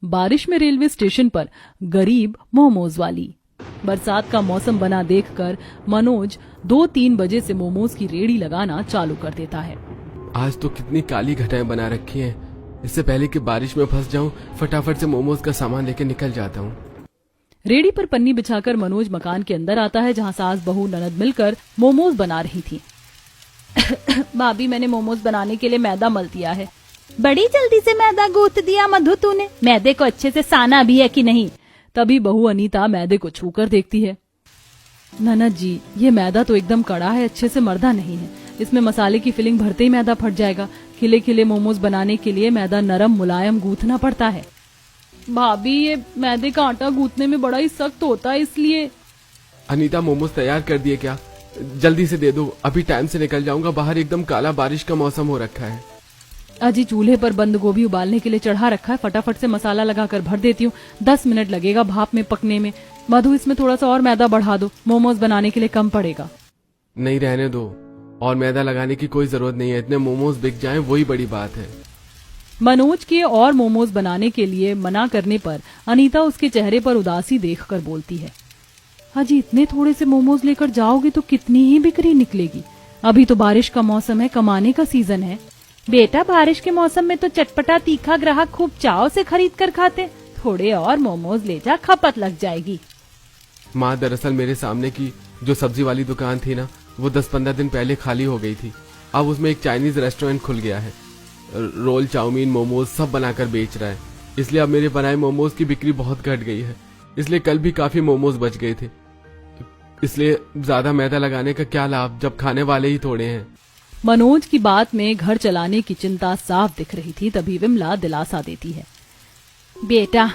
बारिश में railway station पर गरीब मोमोज वाली। बरसात का मौसम बना देखकर मनोज 2-3 बजे से मोमोज की रेडी लगाना चालू कर देता है। आज तो कितनी काली घटाएं बना रखी हैं। इससे पहले कि बारिश में फंस जाऊं, फटाफट से मोमोज का सामान लेकर निकल जाता हूं। रेडी पर पन्नी बिछाकर मनोज मकान के अंदर आता है, जहां सास बहू ननद मिलकर मोमोज बना रही थी। भाभी, मैंने मोमोज बनाने के लिए मैदा मल दिया है। बड़ी जल्दी से मैदा गूंथ दिया मधु तूने। मैदे को अच्छे से साना भी है कि नहीं? तभी बहू अनीता मैदे को छूकर देखती है। ननद जी, ये मैदा तो एकदम कड़ा है, अच्छे से मर्दा नहीं है। इसमें मसाले की फिलिंग भरते ही मैदा फट जाएगा। खिले खिले मोमोज बनाने के लिए मैदा नरम मुलायम गूंथना पड़ता है। भाभी, ये मैदे का आटा गूंथने में बड़ा ही सख्त होता है, इसलिए। अनीता, मोमोज तैयार कर दिए क्या? जल्दी से दे दो, अभी टाइम से निकल जाऊंगा। बाहर एकदम काला बारिश का मौसम हो रखा है। अजी, चूल्हे पर बंद गोभी उबालने के लिए चढ़ा रखा है, फटाफट से मसाला लगाकर भर देती हूँ। 10 मिनट लगेगा भाप में पकने में। मधु, इसमें थोड़ा सा और मैदा बढ़ा दो, मोमोज बनाने के लिए कम पड़ेगा। नहीं, रहने दो, और मैदा लगाने की कोई जरूरत नहीं है। इतने मोमोज बिक जाएं वही बड़ी बात है। मनोज के और मोमोज बनाने के लिए मना करने पर अनीता उसके चेहरे पर उदासी देखकर बोलती है, अजी, इतने थोड़े से मोमोज लेकर जाओगे तो कितनी ही बिक्री निकलेगी? अभी तो बारिश का मौसम है, कमाने का सीजन है। बेटा, बारिश के मौसम में तो चटपटा तीखा ग्राहक खूब चाव से खरीद कर खाते। थोड़े और मोमोज ले जा, खपत लग जाएगी। माँ, दरअसल मेरे सामने की जो सब्जी वाली दुकान थी ना, वो 10-15 दिन पहले खाली हो गई थी। अब उसमें एक चाइनीज रेस्टोरेंट खुल गया है। रोल, चाउमीन, मोमोज सब बनाकर बेच रहा है। इसलिए अब मेरे बनाए मोमोज की बिक्री बहुत घट गई है। इसलिए कल भी काफी मोमोज बच गए थे। इसलिए ज्यादा मैदा लगाने का क्या लाभ, जब खाने वाले ही थोड़े हैं। मनोज की बात में घर चलाने की चिंता साफ दिख रही थी। तभी विमला दिलासा देती है, बेटा,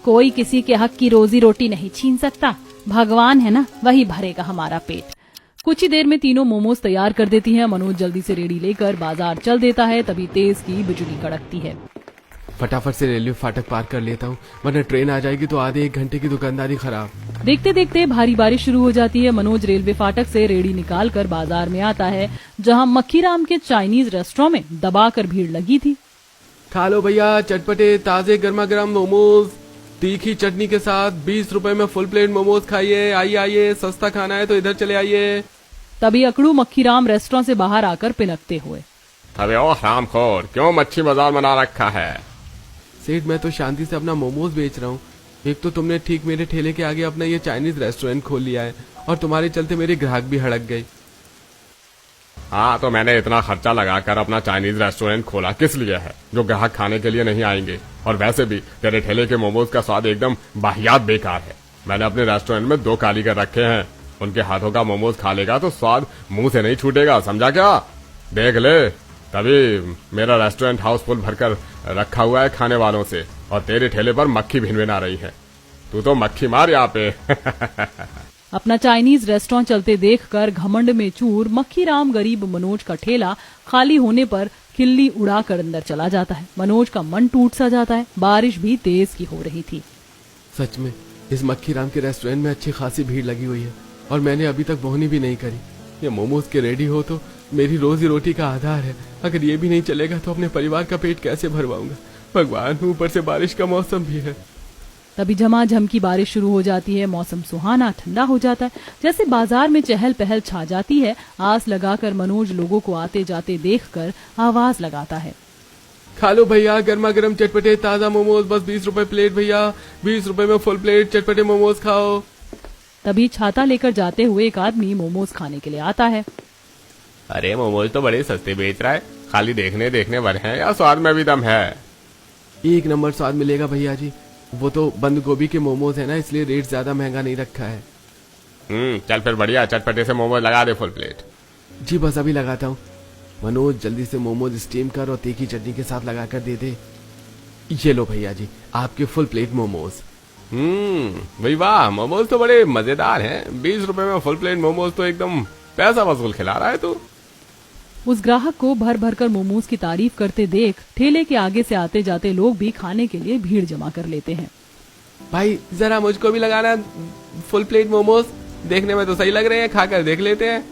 कोई किसी के हक की रोजी रोटी नहीं छीन सकता। भगवान है ना, वही भरेगा हमारा पेट। कुछ ही देर में तीनों मोमोज तैयार कर देती हैं। मनोज जल्दी से रेडी लेकर बाजार चल देता है। तभी तेज की बिजली कड़कती है। फटाफट से रेलवे फाटक पार कर लेता हूँ, वरना ट्रेन आ जाएगी तो आधे 1 घंटे की दुकानदारी खराब। देखते देखते भारी बारिश शुरू हो जाती है। मनोज रेलवे फाटक से रेडी निकालकर बाजार में आता है, जहाँ मक्खीराम के चाइनीज रेस्टोरेंट में दबाकर भीड़ लगी थी। खा लो भैया, चटपटे ताजे गर्मा गर्म मोमोज, तीखी चटनी के साथ 20 रुपए में फुल प्लेट मोमोज खाइए। आइए आइए, सस्ता खाना है तो इधर चले आइए। तभी अकड़ू मक्खीराम रेस्टोरेंट से बाहर आकर पिनकते हुए, अबे ओ हरामखोर, क्यों मच्छी बाजार बना रखा है? सेठ, मैं तो शांति से अपना मोमोज बेच रहा हूँ। एक तो तुमने ठीक मेरे ठेले के आगे अपना ये चाइनीज रेस्टोरेंट खोल लिया है, और तुम्हारे चलते मेरे ग्राहक भी हड़क गए। हाँ, तो मैंने इतना खर्चा लगाकर अपना चाइनीज रेस्टोरेंट खोला किस लिए है? जो ग्राहक खाने के लिए नहीं आएंगे। और वैसे भी तेरे ठेले के मोमोज का स्वाद एकदम वाहियात बेकार है। मैंने अपने रेस्टोरेंट में 2 कारीगर रखे हैं, उनके हाथों का मोमोज खा लेगा तो स्वाद मुंह से नहीं छूटेगा, समझा क्या? देख ले, तभी मेरा रेस्टोरेंट हाउसफुल भरकर रखा हुआ है खाने वालों से, और तेरे ठेले पर मक्खी भिनभिना रही है। तू तो मक्खी मार यहाँ पे। अपना चाइनीज रेस्टोरेंट चलते देखकर घमंड में चूर मक्खीराम गरीब मनोज का ठेला खाली होने पर खिल्ली उड़ाकर अंदर चला जाता है। मनोज का मन टूट सा जाता है। बारिश भी तेज की हो रही थी। सच में इस मक्खीराम के रेस्टोरेंट में अच्छी खासी भीड़ लगी हुई है, और मैंने अभी तक बोहनी भी नहीं करी। ये मोमोज के रेडी हो तो मेरी रोजी रोटी का आधार है। अगर ये भी नहीं चलेगा तो अपने परिवार का पेट कैसे भरवाऊंगा? भगवान, ऊपर से बारिश का मौसम भी है। तभी झमाझम की बारिश शुरू हो जाती है। मौसम सुहाना ठंडा हो जाता है। जैसे बाजार में चहल पहल छा जाती है। आस लगाकर मनोज लोगों को आते जाते देखकर आवाज लगाता है, खा लो भैया, गर्मा गर्म चटपटे ताजा मोमोज, बस 20 रुपए प्लेट भैया। 20 रुपए में फुल प्लेट चटपटे मोमोज खाओ। तभी छाता लेकर जाते हुए एक आदमी मोमोज खाने के लिए आता है। अरे, मोमोज तो बड़े सस्ते बेच रहा है। खाली देखने देखने भर हैं या स्वाद में भी दम है? 1 नंबर स्वाद मिलेगा भैया जी। वो तो बंद गोभी के मोमोज है ना, इसलिए रेट ज्यादा महंगा नहीं रखा है। चल फिर बढ़िया, चटपटे से मोमोज लगा दे फुल प्लेट। जी बस अभी लगाता हूँ। मनोज, जल्दी से मोमोज स्टीम कर और तीखी चटनी के साथ लगा कर दे दे। ये लो भैया जी, आपके फुल प्लेट मोमोज। भाई वाह, मोमोज तो बड़े मजेदार हैं। 20 रुपए में फुल प्लेट मोमोज तो एकदम पैसा वसूल खिला रहा है तू। उस ग्राहक को भर भर कर मोमोज की तारीफ करते देख ठेले के आगे से आते जाते लोग भी खाने के लिए भीड़ जमा कर लेते हैं। भाई, जरा मुझको भी लगाना फुल प्लेट मोमोज। देखने में तो सही लग रहे हैं, खाकर देख लेते हैं।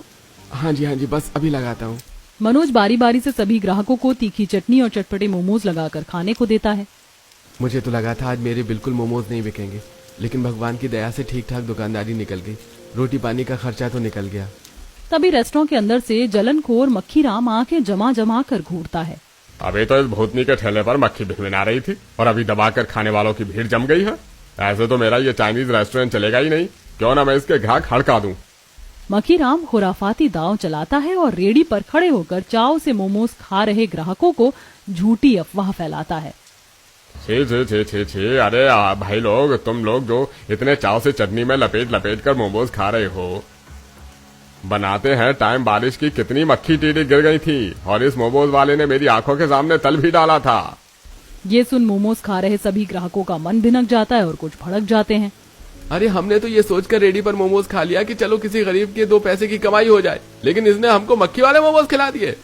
हाँ जी, बस अभी लगाता हूँ। मनोज बारी बारी से सभी ग्राहकों को तीखी चटनी और चटपटे मोमोज लगाकर खाने को देता है। मुझे तो लगा था आज मेरे बिल्कुल मोमोज नहीं बिकेंगे, लेकिन भगवान की दया से ठीक ठाक दुकानदारी निकल गई। रोटी पानी का खर्चा तो निकल गया। तभी रेस्टोरेंट के अंदर से जलनखोर मक्खीराम आंखें जमा जमा कर घूरता है। अभी तो इस भूतनी के ठेले पर मक्खी भिनभिना रही थी और अभी दबाकर खाने वालों की भीड़ जम गई है। ऐसे तो मेरा ये चाइनीज रेस्टोरेंट चलेगा ही नहीं। क्यों ना मैं इसके ग्राहक हड़का दूं। मक्खीराम खुराफाती दांव चलाता है और रेडी पर खड़े होकर चाव से मोमोज खा रहे ग्राहकों को झूठी अफवाह फैलाता है। छे छे छे छे छे, अरे भाई लोग, तुम लोग जो इतने चाव से चटनी में लपेट लपेट कर मोमोज खा रहे हो, बनाते हैं टाइम बारिश की कितनी मक्खी टीडी गिर गई थी और इस मोमोज वाले ने मेरी आंखों के सामने तल भी डाला था। ये सुन मोमोज खा रहे सभी ग्राहकों का मन भिनक जाता है और कुछ भड़क जाते हैं। अरे हमने तो ये सोचकर रेडी पर मोमोज खा लिया कि चलो किसी गरीब के 2 पैसे की कमाई हो जाए, लेकिन इसने हमको मक्खी वाले मोमोज खिला दिए।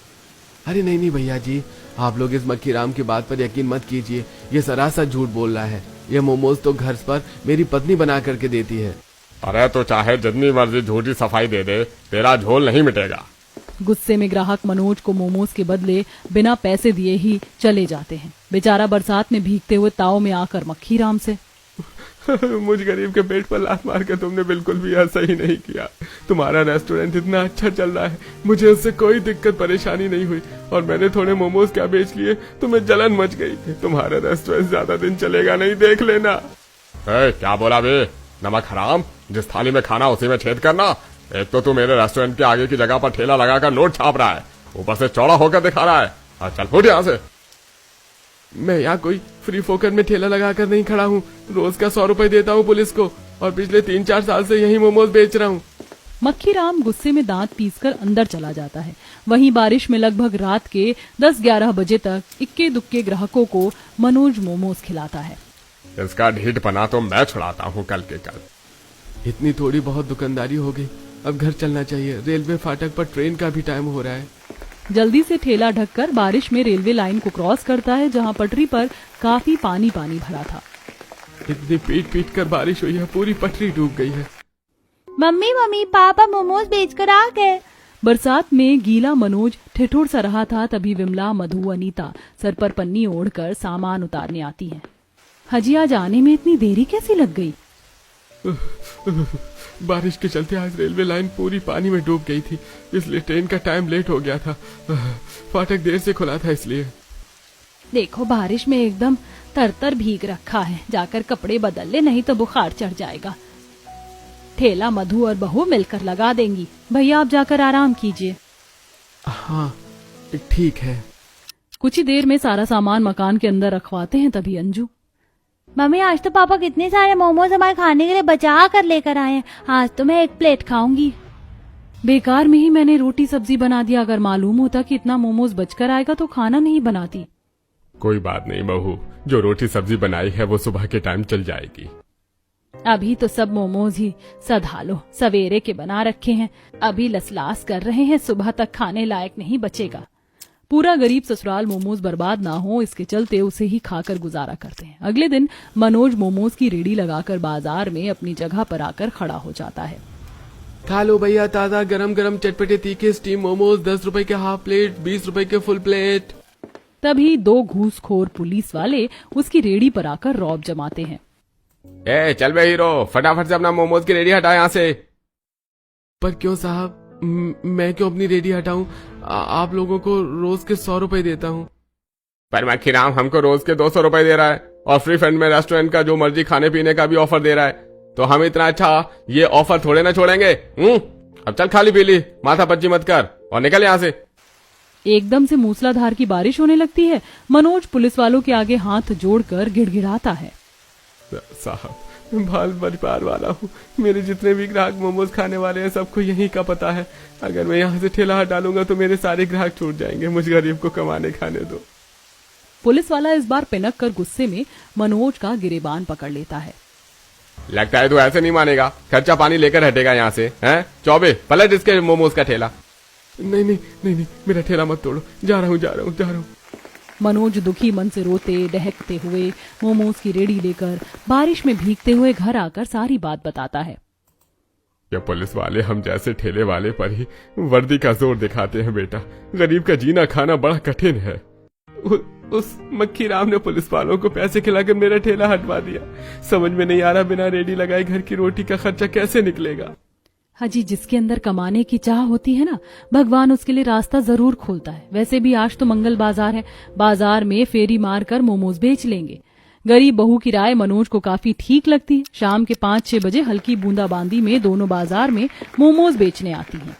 अरे नहीं भैया जी, आप लोग इस मक्खीराम की बात पर यकीन मत कीजिए। ये सरासर झूठ बोल रहा है। ये मोमोज तो घर पर मेरी पत्नी बना करके देती है। अरे तो चाहे जितनी मर्जी झूठी सफाई दे दे, तेरा झोल नहीं मिटेगा। गुस्से में ग्राहक मनोज को मोमोज के बदले बिना पैसे दिए ही चले जाते हैं। बेचारा बरसात में भीगते हुए ताव में आकर मक्खीराम से मुझ गरीब के पेट पर लात मार के तुमने बिल्कुल भी ऐसा ही नहीं किया। तुम्हारा रेस्टोरेंट इतना अच्छा चल रहा है, मुझे उससे कोई दिक्कत परेशानी नहीं हुई और मैंने थोड़े मोमोज क्या बेच लिए, तुम्हें जलन मच गई। तुम्हारा रेस्टोरेंट ज्यादा दिन चलेगा नहीं, देख लेना। क्या बोला बे, नमक हराम, जिस थाली में खाना उसी में छेद करना। एक तो तू मेरे रेस्टोरेंट के आगे की जगह पर ठेला लगाकर नोट छाप रहा है, ऊपर से चौड़ा होकर दिखा रहा है। चल फुट यहाँ से। मैं यहाँ कोई फ्री फोकट में ठेला लगाकर नहीं खड़ा हूँ। रोज का 100 रुपए देता हूँ पुलिस को और पिछले 3-4 साल से यही मोमोज बेच रहा हूँ। मक्खीराम गुस्से में दांत पीसकर अंदर चला जाता है। वहीं बारिश में लगभग रात के 10-11 बजे तक इक्के दुक्के ग्राहकों को मनोज मोमोज खिलाता है। इसका ढीठपना तो मैं छुड़ाता हूँ कल के कल। इतनी थोड़ी बहुत दुकानदारी हो गई, अब घर चलना चाहिए। रेलवे फाटक पर ट्रेन का भी टाइम हो रहा है। जल्दी से ठेला ढककर बारिश में रेलवे लाइन को क्रॉस करता है, जहां पटरी पर काफी पानी भरा था। इतनी पीट कर बारिश हुई है, पूरी पटरी डूब गई है। मम्मी पापा मोमोज बेचकर आ गए। बरसात में गीला मनोज ठिठुर सा रहा था, तभी विमला, मधु, अनीता सर पर पन्नी ओढ़कर सामान उतारने आती हैं। हजी आज आने में इतनी देरी कैसी लग गई? बारिश के चलते आज रेलवे लाइन पूरी पानी में डूब गई थी, इसलिए ट्रेन का टाइम लेट हो गया था। फाटक देर से खुला था इसलिए। देखो बारिश में एकदम तरतर भीग रखा है, जाकर कपड़े बदल ले, नहीं तो बुखार चढ़ जाएगा। ठेला मधु और बहू मिलकर लगा देंगी। भैया आप जाकर आराम कीजिए। हाँ ठीक है। कुछ ही देर में सारा सामान मकान के अंदर रखवाते हैं, तभी अंजू, मम्मी आज तो पापा कितने सारे मोमोज हमारे खाने के लिए बचा कर लेकर आए हैं, आज तो मैं 1 प्लेट खाऊंगी। बेकार में ही मैंने रोटी सब्जी बना दिया। अगर मालूम होता कि इतना मोमोज बचकर आएगा तो खाना नहीं बनाती। कोई बात नहीं बहू, जो रोटी सब्जी बनाई है वो सुबह के टाइम चल जाएगी। अभी तो सब मोमोज ही सधा लो, सवेरे के बना रखे हैं, अभी लसलास कर रहे हैं, सुबह तक खाने लायक नहीं बचेगा। पूरा गरीब ससुराल मोमोज बर्बाद ना हो, इसके चलते उसे ही खाकर गुजारा करते हैं। अगले दिन मनोज मोमोज की रेडी लगाकर बाजार में अपनी जगह पर आकर खड़ा हो जाता है। खा लो भैया, ताजा गरम गरम चटपटे तीखे स्टीम मोमोज, 10 रुपए के हाफ प्लेट, 20 रुपए के फुल प्लेट। तभी 2 घूसखोर पुलिस वाले उसकी रेडी पर आकर रौब जमाते हैं। चल बे हीरो, फटाफट से अपना मोमोज की रेडी हटा यहाँ से। पर क्यों साहब, मैं क्यों अपनी रेडी हटाऊं? आप लोगों को रोज के 100 रुपए देता हूँ। पर मक्खीराम हमको रोज के 200 रुपए दे रहा है और फ्री फंड में रेस्टोरेंट का जो मर्जी खाने पीने का भी ऑफर दे रहा है, तो हम इतना अच्छा ये ऑफर थोड़े ना छोड़ेंगे। अब चल खाली पीली, माथा पच्ची मत कर और निकल यहाँ से। एकदम से मूसलाधार की बारिश होने लगती है। मनोज पुलिस वालों के आगे हाथ जोड़कर गिड़गिड़ाता है। साहब मैं बाल परिवार वाला हूँ, मेरे जितने भी ग्राहक मोमोज खाने वाले हैं सबको यही का पता है। अगर मैं यहाँ से ठेला हटा लूंगा तो मेरे सारे ग्राहक छूट जाएंगे। मुझ गरीब को कमाने खाने दो। पुलिस वाला इस बार पिनक कर गुस्से में मनोज का गिरेबान पकड़ लेता है। लगता है तू ऐसे नहीं मानेगा, खर्चा पानी लेकर हटेगा यहाँ से, हैं? चौबे पलट इसके मोमोज का ठेला। नहीं, मेरा ठेला मत तोड़ो, जा रहा हूँ। मनोज दुखी मन से रोते डहकते हुए मोमोज की रेडी लेकर बारिश में भीगते हुए घर आकर सारी बात बताता है। ये पुलिस वाले हम जैसे ठेले वाले पर ही वर्दी का जोर दिखाते हैं बेटा। गरीब का जीना खाना बड़ा कठिन है। उस मक्खी राम ने पुलिस वालों को पैसे खिलाकर मेरा ठेला हटवा दिया। समझ में नहीं आ रहा बिना रेडी लगाए घर की रोटी का खर्चा कैसे निकलेगा। हाजी, जिसके अंदर कमाने की चाह होती है ना, भगवान उसके लिए रास्ता जरूर खोलता है। वैसे भी आज तो मंगल बाजार है, बाजार में फेरी मार कर मोमोज बेच लेंगे। गरीब बहू की राय मनोज को काफी ठीक लगती है। शाम के 5-6 बजे हल्की बूंदाबांदी में दोनों बाजार में मोमोज बेचने आती हैं।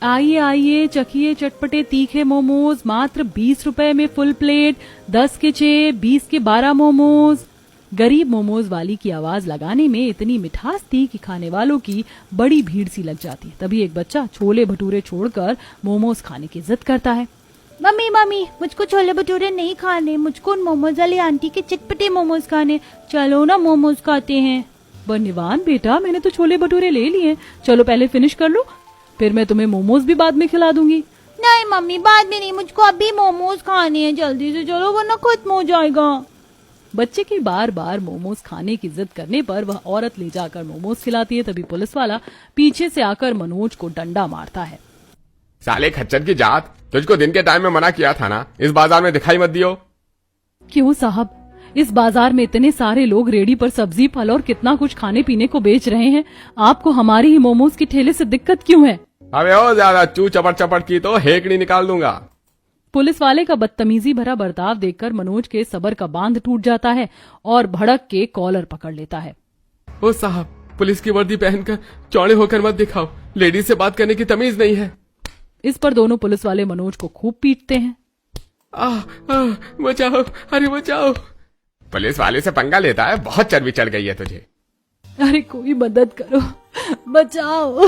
आइए आइए, चखिए चटपटे तीखे मोमोज, मात्र 20 रुपए में फुल प्लेट, 10 के 6, 20 के 12 मोमोज। गरीब मोमोज वाली की आवाज लगाने में इतनी मिठास थी कि खाने वालों की बड़ी भीड़ सी लग जाती। तभी एक बच्चा छोले भटूरे छोड़कर मोमोज खाने की जिद करता है। मम्मी मम्मी, मुझको छोले भटूरे नहीं खाने, मुझको मोमोज वाली आंटी के चटपटे मोमोज खाने, चलो ना मोमोज खाते हैं। बनिवान बेटा, मैंने तो छोले भटूरे ले लिए, चलो पहले फिनिश कर लो, फिर मैं तुम्हें मोमोज भी बाद में खिला दूंगी। नहीं मम्मी, बाद में नहीं, मुझको अभी मोमोज खाने हैं, जल्दी से चलो वरना खत्म हो जाएगा। बच्चे की बार बार मोमोज खाने की जिद करने पर वह औरत ले जाकर मोमोज खिलाती है। तभी पुलिस वाला पीछे से आकर मनोज को डंडा मारता है। साले खच्चर की जात, तुझको दिन के टाइम में मना किया था ना, इस बाजार में दिखाई मत दियो। क्यों साहब, इस बाजार में इतने सारे लोग रेडी पर सब्जी फल और कितना कुछ खाने पीने को बेच रहे हैं, आपको हमारी ही मोमोज के ठेले से दिक्कत क्यों है? अबे ओ ज्यादा चू चपट चपट की तो हेकड़ी निकाल दूंगा। पुलिस वाले का बदतमीजी भरा बर्ताव देखकर मनोज के सबर का बांध टूट जाता है और भड़क के कॉलर पकड़ लेता है। ओ साहब, पुलिस की वर्दी पहनकर चौड़े होकर मत दिखाओ, लेडीज से बात करने की तमीज नहीं है। इस पर दोनों पुलिस वाले मनोज को खूब पीटते हैं। बचाओ, अरे बचाओ। पुलिस वाले से पंगा लेता है, बहुत चर्बी चढ़ गई है तुझे। अरे कोई मदद करो, बचाओ।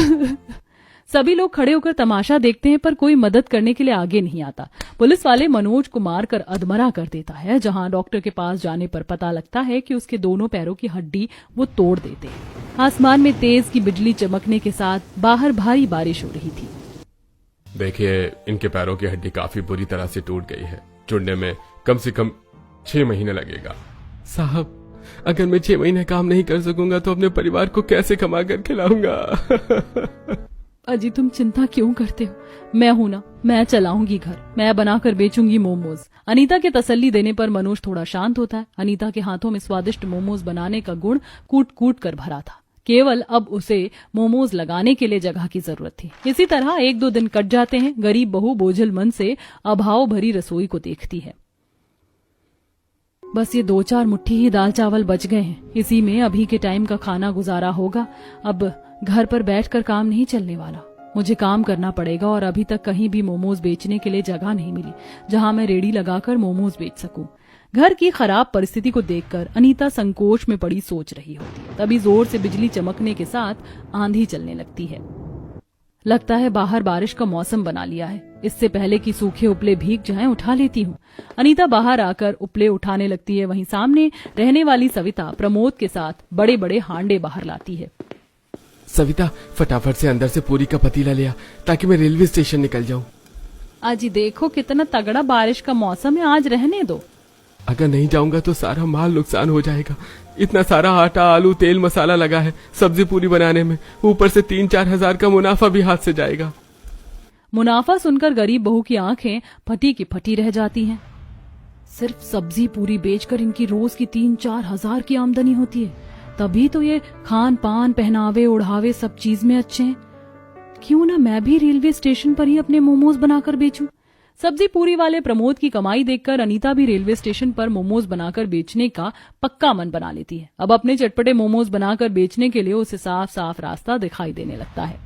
सभी लोग खड़े होकर तमाशा देखते हैं पर कोई मदद करने के लिए आगे नहीं आता। पुलिस वाले मनोज को मारकर अधमरा कर देता है, जहां डॉक्टर के पास जाने पर पता लगता है कि उसके दोनों पैरों की हड्डी वो तोड़ देते हैं। आसमान में तेज की बिजली चमकने के साथ बाहर भारी बारिश हो रही थी। देखिए, इनके पैरों की हड्डी काफी बुरी तरह से टूट गई है, जुड़ने में कम से कम 6 महीने लगेगा। साहब, अगर मैं 6 महीने काम नहीं कर सकूंगा तो अपने परिवार को कैसे कमा कर खिलाऊंगा? अजी, तुम चिंता क्यों करते हो? मैं हूं ना, मैं चलाऊंगी घर, मैं बनाकर बेचूंगी मोमोज। अनीता के तसल्ली देने पर मनोज थोड़ा शांत होता है। अनीता के हाथों में स्वादिष्ट मोमोज बनाने का गुण कूट कूट कर भरा था, केवल अब उसे मोमोज लगाने के लिए जगह की जरूरत थी। इसी तरह 1-2 दिन कट जाते हैं। गरीब बहू बोझल मन से अभाव भरी रसोई को देखती है। बस ये 2-4 मुट्ठी ही दाल चावल बच गए हैं, इसी में अभी के टाइम का खाना गुजारा होगा। अब घर पर बैठकर काम नहीं चलने वाला, मुझे काम करना पड़ेगा। और अभी तक कहीं भी मोमोज बेचने के लिए जगह नहीं मिली जहां मैं रेडी लगाकर मोमोज बेच सकूं। घर की खराब परिस्थिति को देखकर अनीता संकोच में पड़ी सोच रही होती। तभी जोर से बिजली चमकने के साथ आंधी चलने लगती है। लगता है बाहर बारिश का मौसम बना लिया है। इससे पहले कि सूखे उपले भीग जाएं, उठा लेती हूँ। अनीता बाहर आकर उपले उठाने लगती है। वहीं सामने रहने वाली सविता प्रमोद के साथ बड़े बड़े हांडे बाहर लाती है। सविता, फटाफट से अंदर से पूरी का पतीला लिया ताकि मैं रेलवे स्टेशन निकल जाऊं। आज देखो कितना तगड़ा बारिश का मौसम है, आज रहने दो। अगर नहीं जाऊंगा तो सारा माल नुकसान हो जाएगा। इतना सारा आटा, आलू, तेल, मसाला लगा है सब्जी पूरी बनाने में, ऊपर से 3-4 हजार का मुनाफा भी हाथ से जाएगा। मुनाफा सुनकर गरीब बहू की आंखें फटी की फटी रह जाती हैं। सिर्फ सब्जी पूरी बेचकर इनकी रोज की 3-4 हजार की आमदनी होती है, तभी तो ये खान पान, पहनावे, ओढ़ावे सब चीज में अच्छे हैं। क्यों ना मैं भी रेलवे स्टेशन पर ही अपने मोमोज बनाकर बेचूं। सब्जी पूरी वाले प्रमोद की कमाई देखकर अनीता भी रेलवे स्टेशन पर मोमोज बनाकर बेचने का पक्का मन बना लेती है। अब अपने चटपटे मोमोज बनाकर बेचने के लिए उसे साफ साफ रास्ता दिखाई देने लगता है।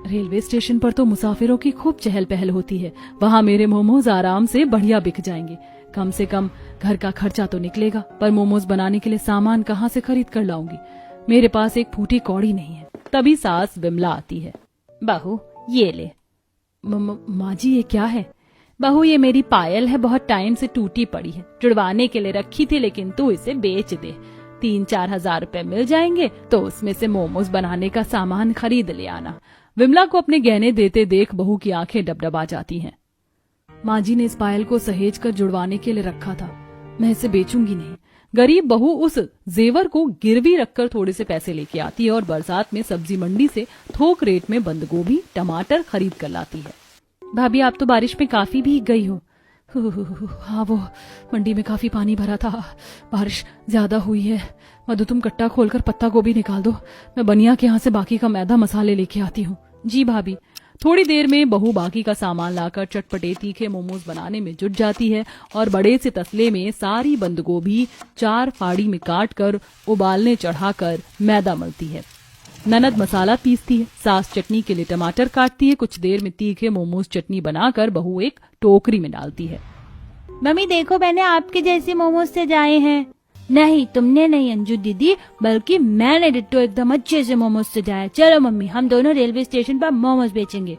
रेलवे स्टेशन पर तो मुसाफिरों की खूब चहल पहल होती है, वहां मेरे मोमोज आराम से बढ़िया बिक जाएंगे। कम से कम घर का खर्चा तो निकलेगा, पर मोमोज बनाने के लिए सामान कहाँ से खरीद कर लाऊंगी? मेरे पास एक फूटी कौड़ी नहीं है। तभी सास विमला आती है। बहू ये ले। माँ जी, ये क्या है? बहू ये मेरी पायल है, बहुत टाइम से टूटी पड़ी है, जुड़वाने के लिए रखी थी, लेकिन तू इसे बेच दे। 3-4 हजार रुपए मिल जाएंगे तो उसमें से मोमोज बनाने का सामान खरीद ले आना। विमला को अपने गहने देते देख बहू की आंखें डबडबा जाती हैं। माँ जी ने इस पायल को सहेज कर जुड़वाने के लिए रखा था, मैं इसे बेचूंगी नहीं। गरीब बहू उस जेवर को गिरवी रखकर थोड़े से पैसे लेके आती है और बरसात में सब्जी मंडी से थोक रेट में बंद गोभी, टमाटर खरीद कर लाती है। भाभी आप तो बारिश में काफी भीग गई हो, हाँ, वो मंडी में काफी पानी भरा था, बारिश ज्यादा हुई है। मधु, तुम कट्टा खोलकर पत्ता गोभी निकाल दो, मैं बनिया के यहाँ से बाकी का मैदा मसाले लेके आती हूँ। जी भाभी। थोड़ी देर में बहू बाकी का सामान लाकर चटपटे तीखे मोमोज बनाने में जुट जाती है और बड़े से तसले में सारी बंद गोभी 4 फाड़ी में काट कर उबालने चढ़ाकर मैदा मलती है। ननद मसाला पीसती है, सास चटनी के लिए टमाटर काटती है। कुछ देर में तीखे मोमोज चटनी बनाकर बहू एक टोकरी में डालती है। मम्मी देखो, मैंने आपके जैसे मोमोज सजाए हैं। नहीं, तुमने नहीं अंजू दीदी, बल्कि मैंने डिट्टो एकदम अच्छे से मोमोज सजाया। चलो मम्मी, हम दोनों रेलवे स्टेशन पर मोमोज बेचेंगे।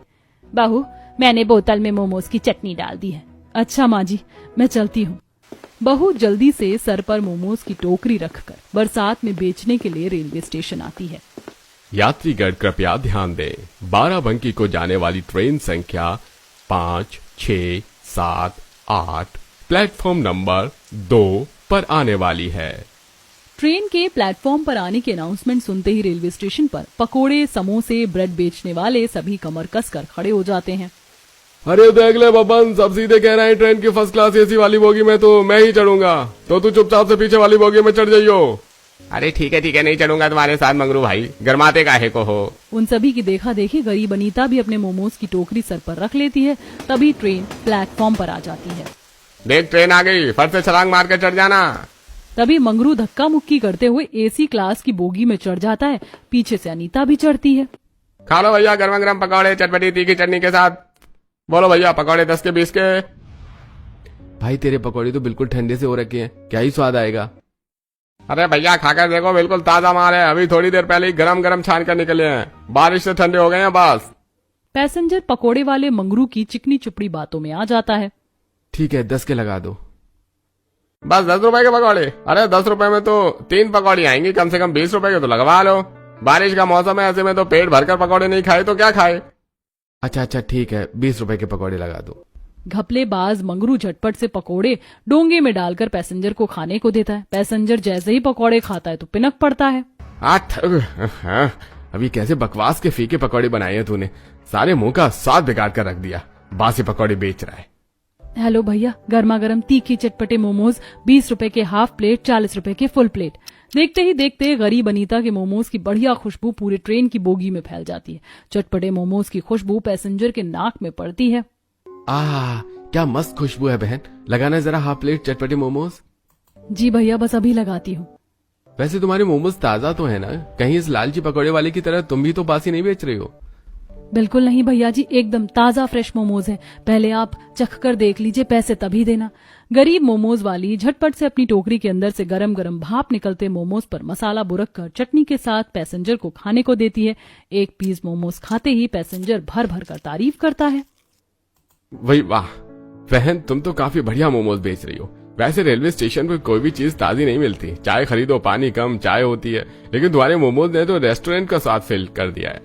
बहू, मैंने बोतल में मोमोज की चटनी डाल दी है। अच्छा माँ जी, मैं चलती हूँ। बहू जल्दी से सर पर मोमोज की टोकरी रखकर बरसात में बेचने के लिए रेलवे स्टेशन आती है। यात्रीगण कृपया ध्यान दें, बाराबंकी को जाने वाली ट्रेन संख्या 5, 6, 7, 8 प्लेटफॉर्म नंबर 2 पर आने वाली है। ट्रेन के प्लेटफॉर्म पर आने की अनाउंसमेंट सुनते ही रेलवे स्टेशन पर पकोड़े, समोसे, ब्रेड बेचने वाले सभी कमर कसकर खड़े हो जाते हैं। अरे देख ले बबन, सब सीधे कह रहे हैं ट्रेन की फर्स्ट क्लास एसी वाली बोगी में तो मैं ही चढ़ूंगा, तो तू चुपचाप से पीछे वाली बोगी में चढ़ जाइयो। अरे ठीक है, नहीं चढ़ूंगा तुम्हारे साथ मंगरू भाई, गरमाते काहे को हो। उन सभी की देखा देखी गरीब अनीता भी अपने मोमोज की टोकरी सर पर रख लेती है। तभी ट्रेन प्लेटफॉर्म पर आ जाती है। देख ट्रेन आ गई, फट से छलांग मार के चढ़ जाना। तभी मंगरू धक्का मुक्की करते हुए एसी क्लास की बोगी में चढ़ जाता है। पीछे से अनीता भी चढ़ती है। खा लो भैया गर्मा गर्म पकौड़े चटपटी तीखी चटनी के साथ। बोलो भैया, पकौड़े 10 के 20 के। भाई तेरे पकौड़े तो बिल्कुल ठंडे से हो रखे हैं, क्या ही स्वाद आएगा। अरे भैया खाकर देखो, बिल्कुल ताजा माल है, अभी थोड़ी देर पहले ही गरम गरम छान कर निकले हैं, बारिश से ठंडे हो गए हैं बस। पैसेंजर पकोड़े वाले मंगरू की चिकनी चुपड़ी बातों में आ जाता है। ठीक है, 10 के लगा दो। बस 10 रुपए के पकौड़े? अरे 10 रुपए में तो 3 पकौड़ी आएंगी, कम से कम 20 रुपए के तो लगवा लो। बारिश का मौसम है, ऐसे में तो पेट भरकर पकौड़े नहीं खाए तो क्या खाए। अच्छा ठीक है, 20 रुपए के पकौड़े लगा दो। घपलेबाज मंगरू झटपट से पकोड़े डोंगे में डालकर पैसेंजर को खाने को देता है। पैसेंजर जैसे ही पकोड़े खाता है तो पिनक पड़ता है। अभी कैसे बकवास के फीके पकौड़े बनाए हैं तूने, सारे मुंह का स्वाद बिगाड़ कर रख दिया। बासी पकौड़े बेच रहा है। हेलो भैया, गर्मा गर्म तीखी चटपटे मोमोज 20 रुपए के हाफ प्लेट, 40 रुपए के फुल प्लेट। देखते ही देखते गरीब अनीता के मोमोज की बढ़िया खुशबू पूरे ट्रेन की बोगी में फैल जाती है। चटपटे मोमोज की खुशबू पैसेंजर के नाक में पड़ती है। क्या मस्त खुशबू है बहन, लगाना जरा हाफ प्लेट चटपटे मोमोज। जी भैया, बस अभी लगाती हूँ। वैसे तुम्हारे मोमोज ताजा तो है ना, कहीं इस लालची पकौड़े वाले की तरह तुम भी तो बासी नहीं बेच रही हो। बिल्कुल नहीं भैया जी, एकदम ताजा फ्रेश मोमोज है, पहले आप चख कर देख लीजिए, पैसे तभी देना। गरीब मोमोज वाली झटपट से अपनी टोकरी के अंदर से गरम गरम भाप निकलते मोमोज पर मसाला बुरक कर चटनी के साथ पैसेंजर को खाने को देती है। एक पीस मोमोज खाते ही पैसेंजर भर भर कर तारीफ करता है। वही वाह बहन, तुम तो काफी बढ़िया मोमोज बेच रही हो। वैसे रेलवे स्टेशन पर कोई भी चीज ताजी नहीं मिलती, चाय खरीदो पानी कम चाय होती है, लेकिन तुम्हारे मोमोज ने तो रेस्टोरेंट का स्वाद फिल कर दिया है।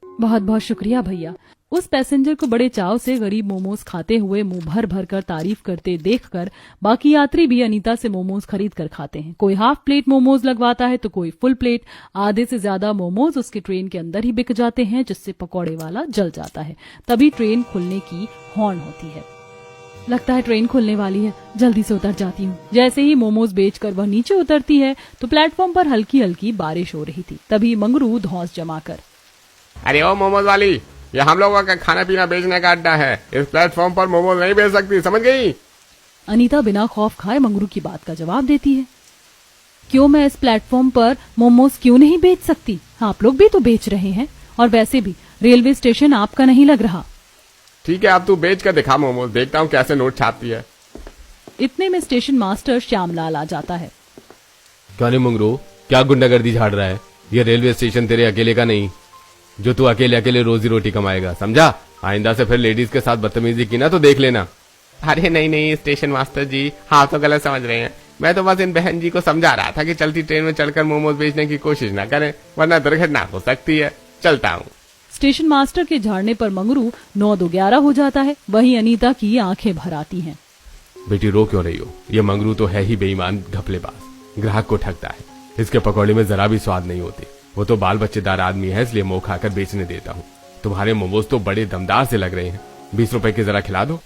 बहुत बहुत शुक्रिया भैया। उस पैसेंजर को बड़े चाव से गरीब मोमोज खाते हुए मुंह भर भर कर तारीफ करते देखकर बाकी यात्री भी अनीता से मोमोज खरीद कर खाते हैं। कोई हाफ प्लेट मोमोज लगवाता है तो कोई फुल प्लेट। आधे से ज्यादा मोमोज उसके ट्रेन के अंदर ही बिक जाते हैं, जिससे पकौड़े वाला जल जाता है। तभी ट्रेन खुलने की हॉर्न होती है। लगता है ट्रेन खुलने वाली है, जल्दी से उतर जाती हूँ। जैसे ही मोमोज बेचकर वह नीचे उतरती है तो प्लेटफॉर्म पर हल्की हल्की बारिश हो रही थी। तभी मंगरू धौंस जमाकर, अरे ओ मोमोज वाली, ये हम लोगों का खाना पीना बेचने का अड्डा है, इस प्लेटफॉर्म पर मोमोज नहीं बेच सकती, समझ गई। अनीता बिना खौफ खाए मंगरू की बात का जवाब देती है। क्यों, मैं इस प्लेटफॉर्म पर मोमोज क्यों नहीं बेच सकती? आप लोग भी तो बेच रहे हैं, और वैसे भी रेलवे स्टेशन आपका नहीं लग रहा। ठीक है, अब तू बेच कर दिखा मोमोज, देखता हूँ कैसे नोट छापती है। इतने में स्टेशन मास्टर श्यामलाल आ जाता है। क्या नहीं मंगरू, क्या गुंडागर्दी झाड़ रहा है? ये रेलवे स्टेशन तेरे अकेले का नहीं, जो तू अकेले अकेले रोजी रोटी कमाएगा, समझा? आइंदा से फिर लेडीज के साथ बदतमीजी की ना तो देख लेना। अरे नहीं स्टेशन मास्टर जी, हाँ तो गलत समझ रहे हैं। मैं तो बस इन बहन जी को समझा रहा था कि चलती ट्रेन में चढ़कर मोमोज बेचने की कोशिश ना करें, वरना दुर्घटना हो सकती है। चलता हूँ। स्टेशन मास्टर के झाड़ने पर मंगरू 9-2-11 हो जाता है। वहीं अनीता की आंखें भर आती हैं। बेटी रो क्यों रही हो? ये मंगरू तो है ही बेईमान घपलेबाज, ग्राहक को ठगता है। इसके पकौड़े में जरा भी स्वाद नहीं होती। वो तो बाल बच्चेदार आदमी है, इसलिए मुंह खाकर बेचने देता हूँ। तुम्हारे मोमोज तो बड़े दमदार से लग रहे हैं, 20 रुपए के जरा खिला दो।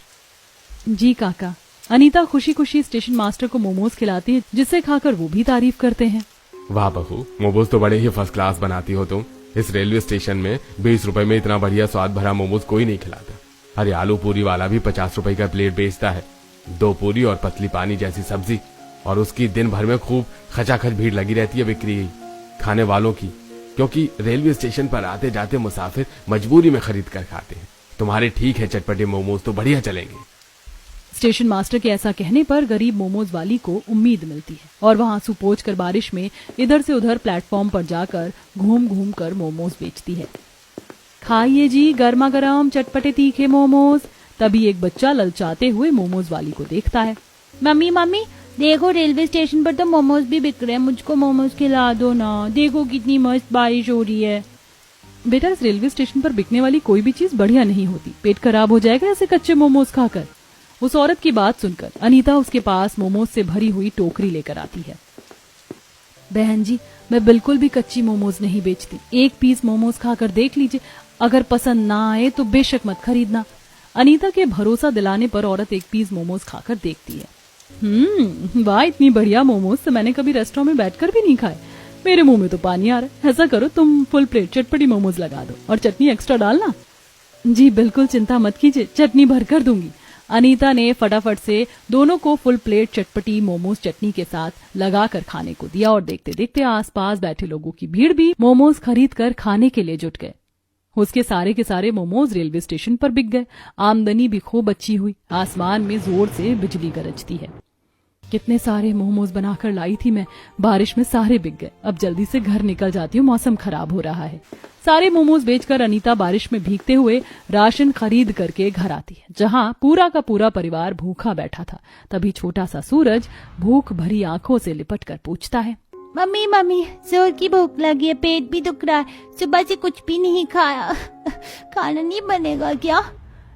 जी काका। अनीता खुशी खुशी स्टेशन मास्टर को मोमोज खिलाती है, जिसे खाकर वो भी तारीफ करते हैं। वाह बहू, मोमोज तो बड़े ही फर्स्ट क्लास बनाती हो तुम। इस रेलवे स्टेशन में 20 रुपए में इतना बढ़िया स्वाद भरा मोमोज कोई नहीं खिलाता। अरे आलू पूरी वाला भी 50 रुपए का प्लेट बेचता है। 2 पूरी और पतली पानी जैसी सब्जी, और उसकी दिन भर में खूब खचाखच भीड़ लगी रहती है बिक्री खाने वालों की, क्योंकि रेलवे स्टेशन पर आते जाते मुसाफिर मजबूरी में खरीद कर खाते हैं। तुम्हारे ठीक है चटपटे मोमोज तो बढ़िया चलेंगे। स्टेशन मास्टर के ऐसा कहने पर गरीब मोमोज वाली को उम्मीद मिलती है और वह आंसू पोंछ कर बारिश में इधर से उधर प्लेटफॉर्म पर जाकर घूम घूम कर मोमोज बेचती है। खाइए जी गर्मा गर्म चटपटे तीखे मोमोज। तभी एक बच्चा ललचाते हुए मोमोज वाली को देखता है। मम्मी मम्मी देखो रेलवे स्टेशन पर तो मोमोज भी बिक रहे हैं, मुझको मोमोज खिला दो ना। देखो कितनी मस्त बारिश हो रही है। बेटा, इस रेलवे स्टेशन पर बिकने वाली कोई भी चीज बढ़िया नहीं होती। पेट खराब हो जाएगा ऐसे कच्चे मोमोज खाकर। उस औरत की बात सुनकर अनीता उसके पास मोमोज से भरी हुई टोकरी लेकर आती है। बहन जी, मैं बिल्कुल भी कच्ची मोमोज नहीं बेचती। एक पीस मोमोज खाकर देख लीजिए, अगर पसंद ना आए तो बेशक मत खरीदना। अनीता के भरोसा दिलाने पर औरत एक पीस मोमोज खाकर देखती है। वाह, इतनी बढ़िया मोमोज तो मैंने कभी रेस्टोरेंट में बैठकर भी नहीं खाए। मेरे मुंह में तो पानी आ रहा है। ऐसा करो, तुम फुल प्लेट चटपटी मोमोज लगा दो और चटनी एक्स्ट्रा डालना। जी बिल्कुल, चिंता मत कीजिए, चटनी भर कर दूंगी। अनीता ने फटाफट से दोनों को फुल प्लेट चटपटी मोमोज चटनी के साथ लगाकर खाने को दिया और देखते देखते आसपास बैठे लोगों की भीड़ भी मोमोज खरीद कर खाने के लिए जुट गए। उसके सारे के सारे मोमोज रेलवे स्टेशन पर बिक गए। आमदनी भी खूब अच्छी हुई। आसमान में जोर से बिजली गरजती है। कितने सारे मोमोज बनाकर लाई थी मैं, बारिश में सारे बिक गए। अब जल्दी से घर निकल जाती हूँ, मौसम खराब हो रहा है। सारे मोमोज बेचकर अनीता बारिश में भीगते हुए राशन खरीद करके घर आती है, जहाँ पूरा का पूरा परिवार भूखा बैठा था। तभी छोटा सा सूरज भूख भरी आंखों से लिपट कर पूछता है, मम्मी मम्मी जोर की भूख लगी है, पेट भी दुख रहा है, सुबह से कुछ भी नहीं खाया। खाना नहीं बनेगा क्या?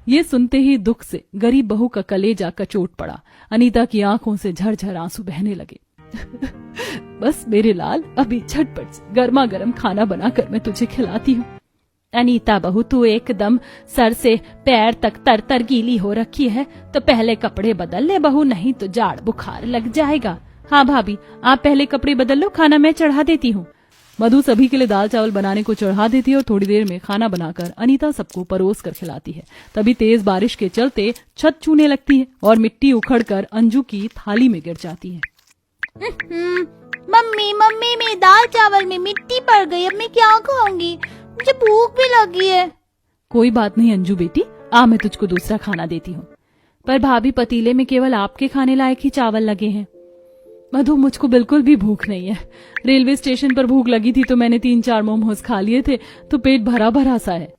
ये सुनते ही दुख से गरीब बहू का कलेजा कचोट पड़ा। अनीता की आंखों से झरझर आंसू बहने लगे। बस मेरे लाल, अभी झटपट से गर्मा गर्म खाना बनाकर मैं तुझे खिलाती हूँ। अनीता बहू, तू एकदम सर से पैर तक तर तर गीली हो रखी है, तो पहले कपड़े बदल ले बहू, नहीं तो जाड़ बुखार लग जाएगा। हाँ भाभी, आप पहले कपड़े बदल लो, खाना मैं चढ़ा देती हूँ। मधु सभी के लिए दाल चावल बनाने को चढ़ा देती है और थोड़ी देर में खाना बनाकर अनीता सबको परोस कर खिलाती है। तभी तेज बारिश के चलते छत छूने लगती है और मिट्टी उखड़कर अंजू की थाली में गिर जाती है। मम्मी मम्मी, मेरी दाल चावल में मिट्टी पड़ गई, अब मैं क्या खाऊंगी? मुझे भूख भी लगी है। कोई बात नहीं अंजू बेटी, आ मैं तुझको दूसरा खाना देती हूँ। पर भाभी, पतीले में केवल आपके खाने लायक ही चावल लगे हैं। मधु, मुझको बिल्कुल भी भूख नहीं है। रेलवे स्टेशन पर भूख लगी थी तो मैंने 3-4 मोमोज खा लिए थे, तो पेट भरा भरा सा है।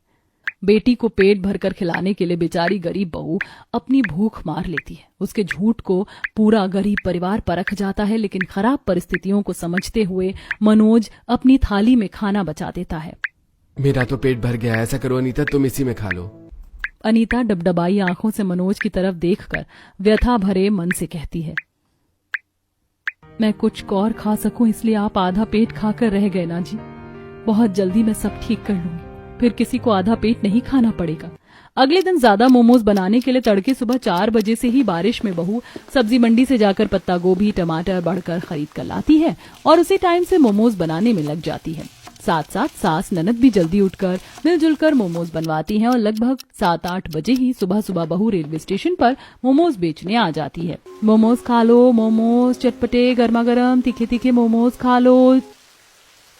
बेटी को पेट भरकर खिलाने के लिए बेचारी गरीब बहू अपनी भूख मार लेती है। उसके झूठ को पूरा गरीब परिवार परख जाता है, लेकिन खराब परिस्थितियों को समझते हुए मनोज अपनी थाली में खाना बचा देता है। मेरा तो पेट भर गया, ऐसा करो अनीता, तुम इसी में खा लो। अनीता डबडबाई आंखों से मनोज की तरफ देखकर व्यथा भरे मन से कहती है, मैं कुछ और खा सकूं इसलिए आप आधा पेट खाकर रह गए ना जी। बहुत जल्दी मैं सब ठीक कर लूंगी, फिर किसी को आधा पेट नहीं खाना पड़ेगा। अगले दिन ज्यादा मोमोज बनाने के लिए तड़के सुबह 4 बजे से ही बारिश में बहू सब्जी मंडी से जाकर पत्ता गोभी टमाटर बढ़कर खरीद कर लाती है और उसी टाइम से मोमोज बनाने में लग जाती है। साथ साथ सास ननद भी जल्दी उठकर मिलजुल कर मोमोज बनवाती हैं और लगभग 7-8 बजे ही सुबह सुबह बहू रेलवे स्टेशन पर मोमोज बेचने आ जाती है। मोमोज खा लो, मोमोज चटपटे गर्मा गर्म तीखे तीखे मोमोज खा लो।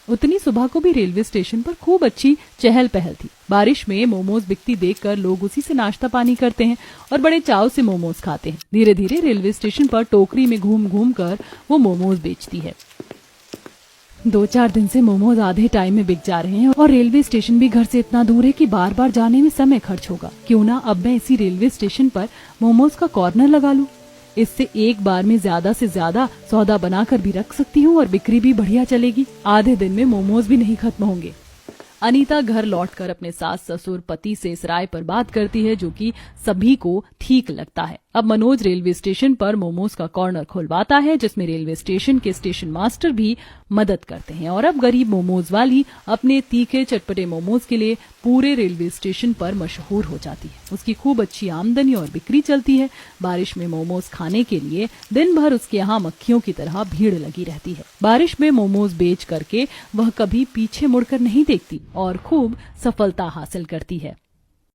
उतनी सुबह को भी रेलवे स्टेशन पर खूब अच्छी चहल पहल थी। बारिश में मोमोज बिकती देखकर लोग उसी से नाश्ता पानी करते हैं और बड़े चाव से मोमोज खाते हैं। धीरे धीरे रेलवे स्टेशन पर टोकरी में घूम घूम कर वो मोमोज बेचती है। 2-4 दिन से मोमोज आधे टाइम में बिक जा रहे हैं और रेलवे स्टेशन भी घर से इतना दूर है कि बार बार जाने में समय खर्च होगा। क्यों ना अब मैं इसी रेलवे स्टेशन पर मोमोज का कॉर्नर लगा लूं। इससे एक बार में ज्यादा से ज्यादा सौदा बनाकर भी रख सकती हूँ और बिक्री भी बढ़िया चलेगी। आधे दिन में मोमोज भी नहीं खत्म होंगे। अनीता घर लौटकर अपने सास ससुर पति से इस राय पर बात करती है जो कि सभी को ठीक लगता है। अब मनोज रेलवे स्टेशन पर मोमोज का कॉर्नर खुलवाता है, जिसमें रेलवे स्टेशन के स्टेशन मास्टर भी मदद करते हैं। और अब गरीब मोमोज वाली अपने तीखे चटपटे मोमोज के लिए पूरे रेलवे स्टेशन पर मशहूर हो जाती है। उसकी खूब अच्छी आमदनी और बिक्री चलती है। बारिश में मोमोज खाने के लिए दिन भर उसके यहाँ मक्खियों की तरह भीड़ लगी रहती है। बारिश में मोमोज बेच करके वह कभी पीछे मुड़कर नहीं देखती और खूब सफलता हासिल करती है।